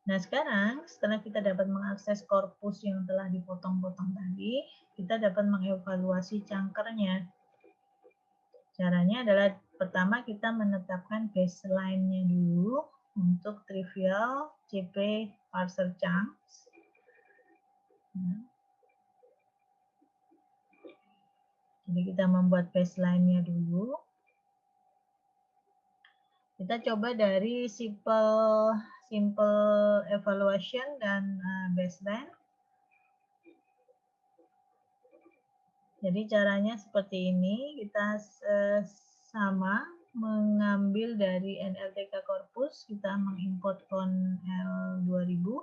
Nah, sekarang setelah kita dapat mengakses korpus yang telah dipotong-potong tadi, kita dapat mengevaluasi cangkernya. Caranya adalah pertama kita menetapkan baseline-nya dulu untuk trivial CP parser chunks. Jadi kita membuat baseline-nya dulu. Kita coba dari simple evaluation dan baseline. Jadi caranya seperti ini, kita sama mengambil dari NLTK corpus, kita mengimport L 2000,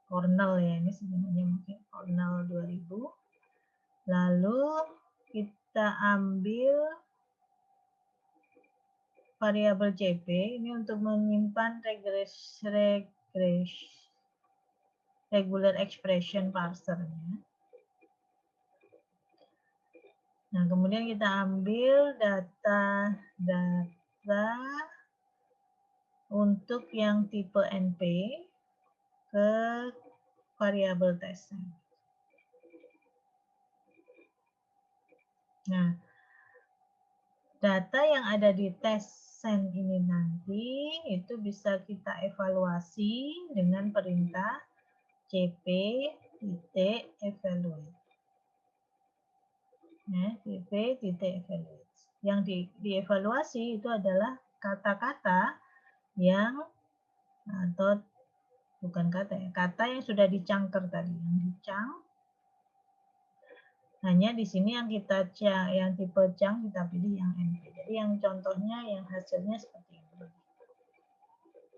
kernel ya, ini sebenarnya mungkin kernel 2000. Lalu kita ambil variabel CP ini untuk menyimpan regular expression parsernya. Nah, kemudian kita ambil data untuk yang tipe NP ke variabel test. Nah, data yang ada di test send ini nanti itu bisa kita evaluasi dengan perintah cp.evaluate. Nah, cp.evaluate. Yang dievaluasi itu adalah kata-kata yang atau bukan kata ya, kata yang sudah dicangker tadi, yang dicang. Hanya di sini yang kita yang tipe cang kita pilih yang NP. Jadi yang contohnya yang hasilnya seperti ini.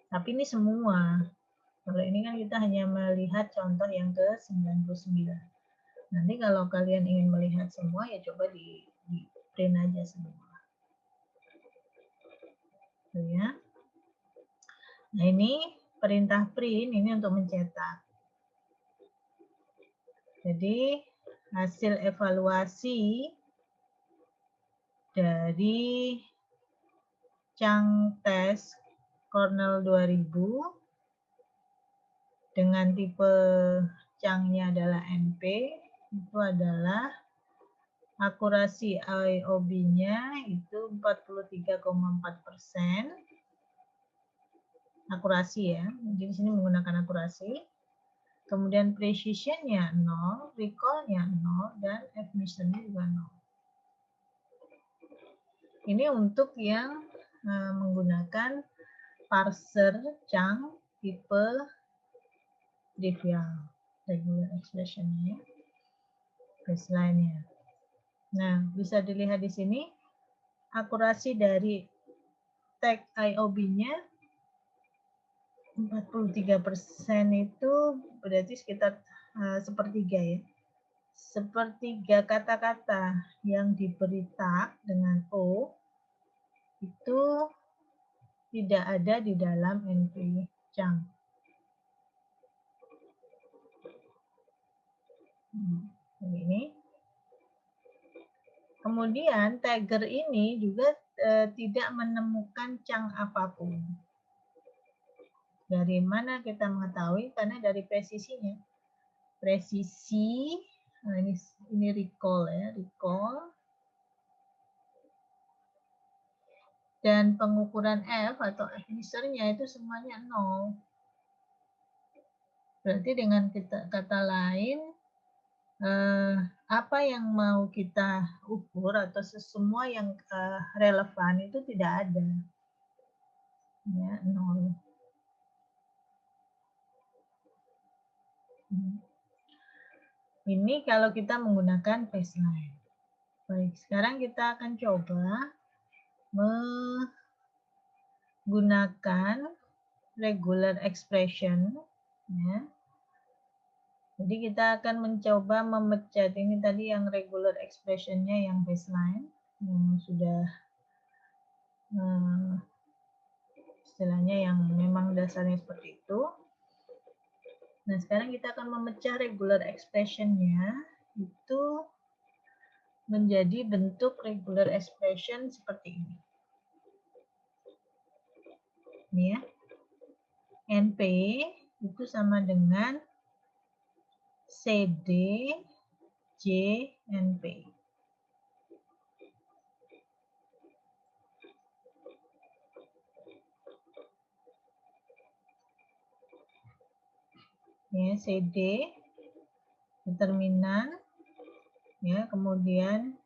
Tapi ini semua. Kalau ini kan kita hanya melihat contoh yang ke 99. Nanti kalau kalian ingin melihat semua ya coba di print aja semua. Tuh ya. Nah, ini perintah print ini untuk mencetak. Jadi hasil evaluasi dari Chang test kernel 2000 dengan tipe Chang-nya adalah NP, itu adalah akurasi IOB-nya itu 43,4%. Akurasi ya, jadi di sini menggunakan akurasi. Kemudian precision-nya 0, recall-nya 0, dan admission-nya juga 0. Ini untuk yang menggunakan parser Chang tipe trivial regular expression-nya, baseline-nya. Nah, bisa dilihat di sini akurasi dari tag IOB-nya 43% itu berarti sekitar sepertiga ya. Sepertiga kata-kata yang diberi tag dengan O itu tidak ada di dalam NP Chang. Ini. Kemudian tagger ini juga tidak menemukan Chang apapun. Dari mana kita mengetahui? Karena dari presisinya. Presisi, nah ini recall ya, recall. Dan pengukuran F atau F-measure-nya itu semuanya 0. Berarti dengan kata lain, apa yang mau kita ukur atau semua yang relevan itu tidak ada. Ya, 0. Ini kalau kita menggunakan baseline. Baik, sekarang kita akan coba menggunakan regular expression. Ya. Jadi kita akan mencoba memecat ini tadi yang regular expression-nya yang baseline yang sudah istilahnya yang memang dasarnya seperti itu. Nah, sekarang kita akan memecah regular expression-nya itu menjadi bentuk regular expression seperti ini. Ini ya. NP itu sama dengan CD JNP. Ya, CD determinan, ya, kemudian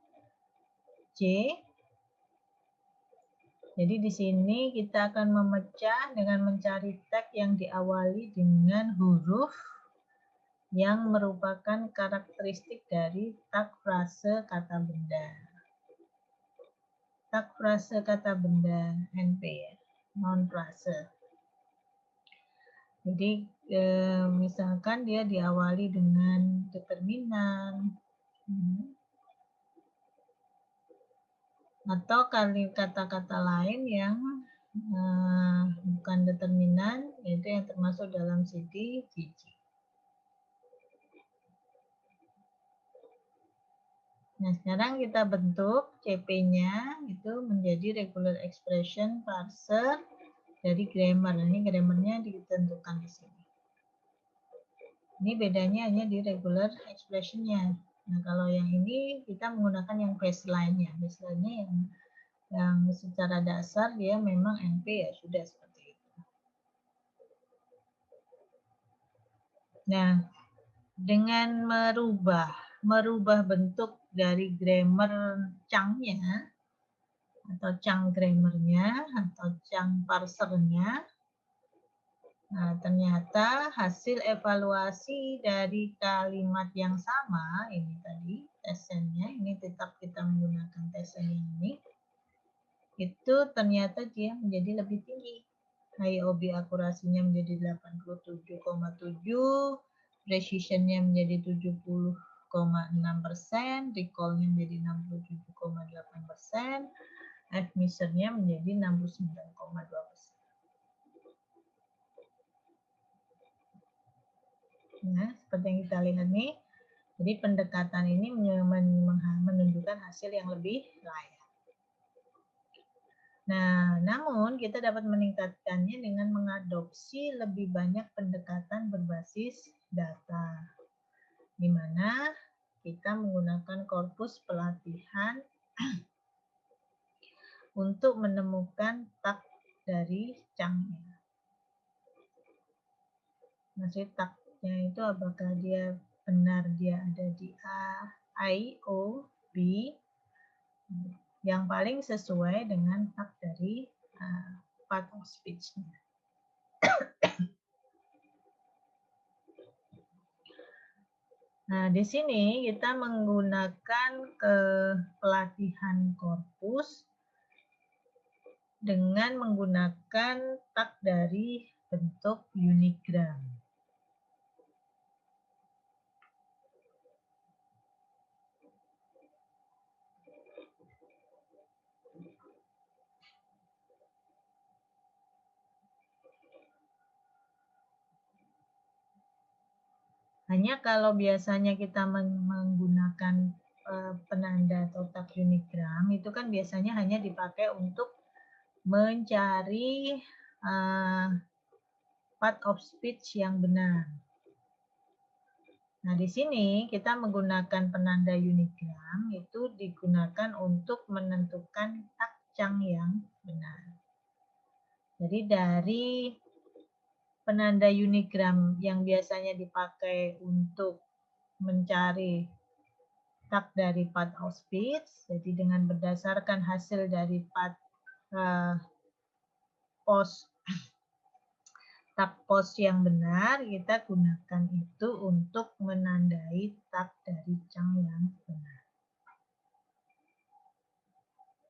C. Jadi di sini kita akan memecah dengan mencari tag yang diawali dengan huruf yang merupakan karakteristik dari tag frase kata benda. Tag frase kata benda NP, ya, non frase. Jadi misalkan dia diawali dengan determinan, atau kata-kata lain yang bukan determinan, yaitu yang termasuk dalam CD JJ. Nah, sekarang kita bentuk CP-nya itu menjadi regular expression parser dari grammar. Ini grammarnya ditentukan di sini. Ini bedanya hanya di regular expression-nya. Nah, kalau yang ini kita menggunakan yang baseline-nya. Baseline-nya yang secara dasar dia memang NP, ya sudah seperti itu. Nah, dengan merubah bentuk dari grammar chunk-nya atau chunk grammar-nya atau chunk parser-nya, nah, ternyata hasil evaluasi dari kalimat yang sama, ini tadi tesennya, ini tetap kita menggunakan tesen ini, itu ternyata dia menjadi lebih tinggi. IOB akurasinya menjadi 87,7, precision-nya menjadi 70,6%, recall-nya menjadi 67,8%, admission-nya menjadi 69,2%. Nah, seperti yang kita lihat nih, jadi pendekatan ini menunjukkan hasil yang lebih layak. Nah, namun kita dapat meningkatkannya dengan mengadopsi lebih banyak pendekatan berbasis data, di mana kita menggunakan korpus pelatihan untuk menemukan tag dari chunk-nya. Maksud tag-nya itu apakah dia benar dia ada di A, I, O, B, yang paling sesuai dengan tag dari part of speech-nya. Nah, di sini kita menggunakan pelatihan korpus dengan menggunakan tag dari bentuk unigram. Hanya kalau biasanya kita menggunakan penanda atau tag unigram, itu kan biasanya hanya dipakai untuk mencari part of speech yang benar. Nah, di sini kita menggunakan penanda unigram, itu digunakan untuk menentukan tag chunk yang benar. Jadi dari penanda unigram yang biasanya dipakai untuk mencari tag dari part of speech, jadi dengan berdasarkan hasil dari part tag post yang benar, kita gunakan itu untuk menandai tag dari chunk yang benar.